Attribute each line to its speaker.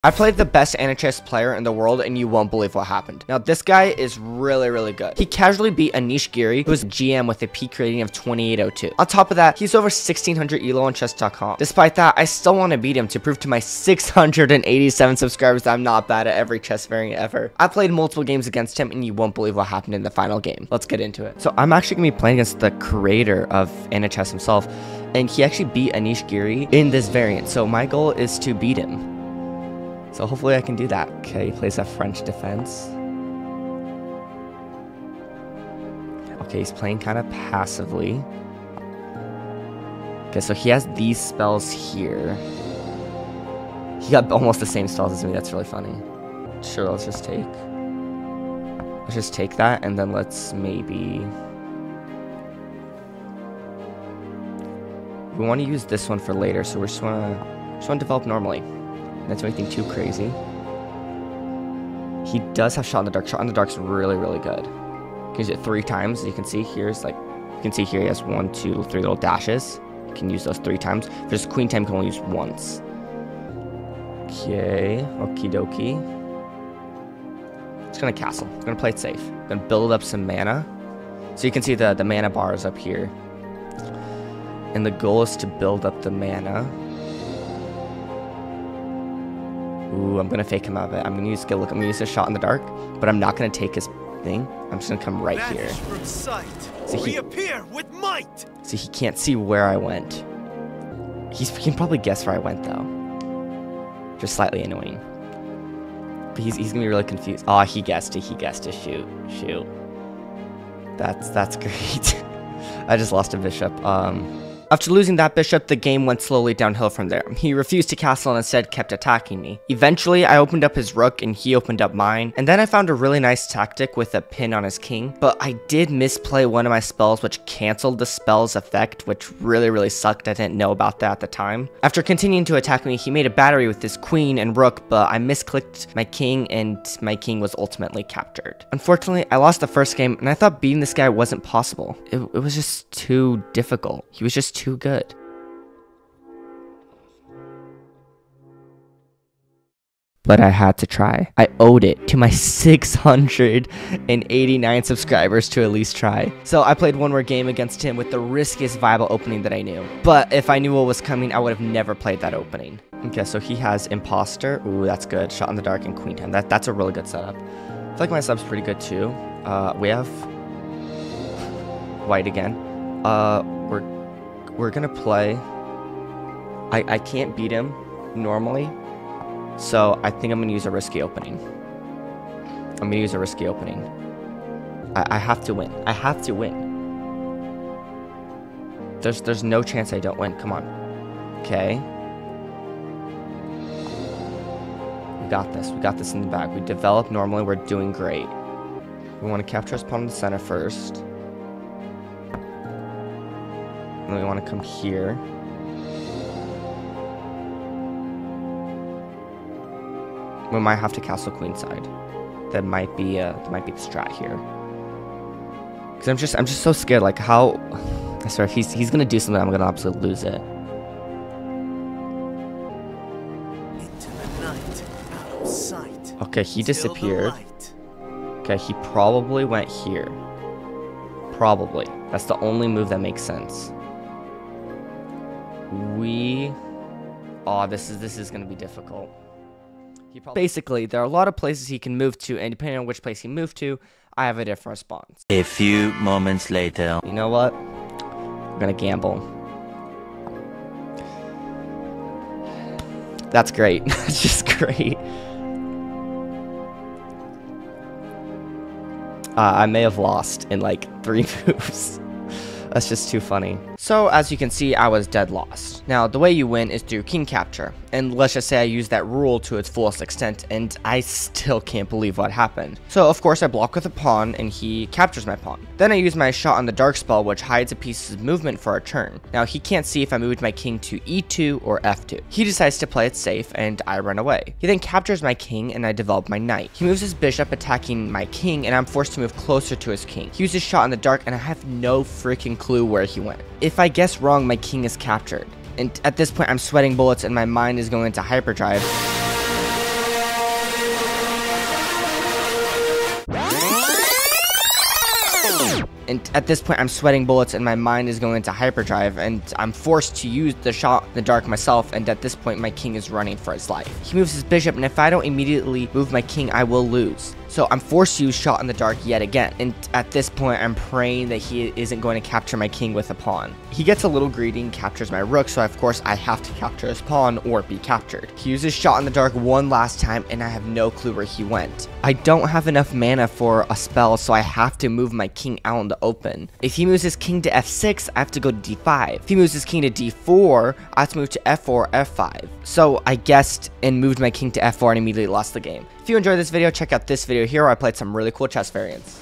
Speaker 1: I played the best Anichess player in the world, and you won't believe what happened. Now, this guy is really good. He casually beat Anichess, who is GM with a peak rating of 2802. On top of that, he's over 1600 elo on chess.com. Despite that, I still want to beat him to prove to my 687 subscribers that I'm not bad at every chess variant ever. I played multiple games against him, and you won't believe what happened in the final game. Let's get into it. So I'm actually going to be playing against the creator of Anichess himself, and he actually beat Anichess in this variant. So my goal is to beat him. So hopefully I can do that. Okay, he plays a French defense. Okay, he's playing kind of passively. Okay, so he has these spells here. He got almost the same spells as me. That's really funny. Sure, let's just take that, and then let's maybe... We want to use this one for later, so we just want to develop normally. That's anything too crazy. He does have shot in the dark. Shot in the dark's really good. You can use it 3 times. You can see here's like, you can see here he has 1, 2, 3 little dashes. You can use those 3 times. For just queen time, you can only use once. Okay, okie dokie. Just gonna castle. I'm gonna play it safe. Gonna build up some mana. So you can see the mana bar is up here. And the goal is to build up the mana. Ooh, I'm gonna fake him out of it. I'm gonna use skill. Look, I'm gonna use a shot in the dark, but I'm not gonna take his thing. I'm just gonna come right here. So he can't see where I went. He can probably guess where I went though. Just slightly annoying. But he's gonna be really confused. Oh, he guessed it. He guessed it. Shoot. That's great. I just lost a bishop. After losing that bishop, the game went slowly downhill from there. He refused to castle and instead kept attacking me. Eventually, I opened up his rook and he opened up mine, and then I found a really nice tactic with a pin on his king, but I did misplay one of my spells which canceled the spell's effect, which really sucked. I didn't know about that at the time. After continuing to attack me, he made a battery with his queen and rook, but I misclicked my king and my king was ultimately captured. Unfortunately, I lost the first game and I thought beating this guy wasn't possible. It was just too difficult. He was just too good. But I had to try. I owed it to my 689 subscribers to at least try. So I played one more game against him with the riskiest viable opening that I knew. But if I knew what was coming, I would have never played that opening. Okay, so he has Imposter. Ooh, that's good. Shot in the dark and queen time. That's a really good setup. I feel like my setup's pretty good too. We have white again. We're gonna play. I can't beat him normally, so I think I'm gonna use a risky opening. I have to win. There's no chance I don't win. Come on. Okay. We got this in the bag. We develop normally. We're doing great. We want to capture his pawn in the center first. And we want to come here. We might have to castle queenside. That might be the strat here. Because I'm just so scared. Like how, I swear if he's gonna do something, I'm gonna absolutely lose it.
Speaker 2: Into the night, out of sight.
Speaker 1: Okay, he disappeared. Okay, he probably went here. Probably. That's the only move that makes sense. Oh, this is gonna be difficult. Basically, there are a lot of places he can move to, and depending on which place he moved to, I have a different response.
Speaker 3: A few moments later.
Speaker 1: You know what? I'm gonna gamble. That's great. That's just great. I may have lost in like 3 moves. That's just too funny. So, as you can see, I was dead lost. Now, the way you win is through king capture. And let's just say I used that rule to its fullest extent, and I still can't believe what happened. So, of course, I block with a pawn, and he captures my pawn. Then I use my shot on the dark spell, which hides a piece's movement for a turn. Now, he can't see if I moved my king to e2 or f2. He decides to play it safe, and I run away. He then captures my king, and I develop my knight. He moves his bishop, attacking my king, and I'm forced to move closer to his king. He uses shot in the dark, and I have no freaking clue where he went. If I guess wrong, my king is captured. And at this point, I'm sweating bullets and my mind is going into hyperdrive. And at this point, I'm sweating bullets and my mind is going into hyperdrive, and I'm forced to use the shot in the dark myself, and at this point, my king is running for his life. He moves his bishop, and if I don't immediately move my king, I will lose. So I'm forced to use shot in the dark yet again, and at this point I'm praying that he isn't going to capture my king with a pawn. He gets a little greedy and captures my rook, so of course I have to capture his pawn or be captured. He uses shot in the dark one last time, and I have no clue where he went. I don't have enough mana for a spell, so I have to move my king out in the open. If he moves his king to f6, I have to go to d5. If he moves his king to d4, I have to move to f4 or f5. So I guessed and moved my king to f4 and immediately lost the game. If you enjoyed this video, check out this video here where I played some really cool chess variants.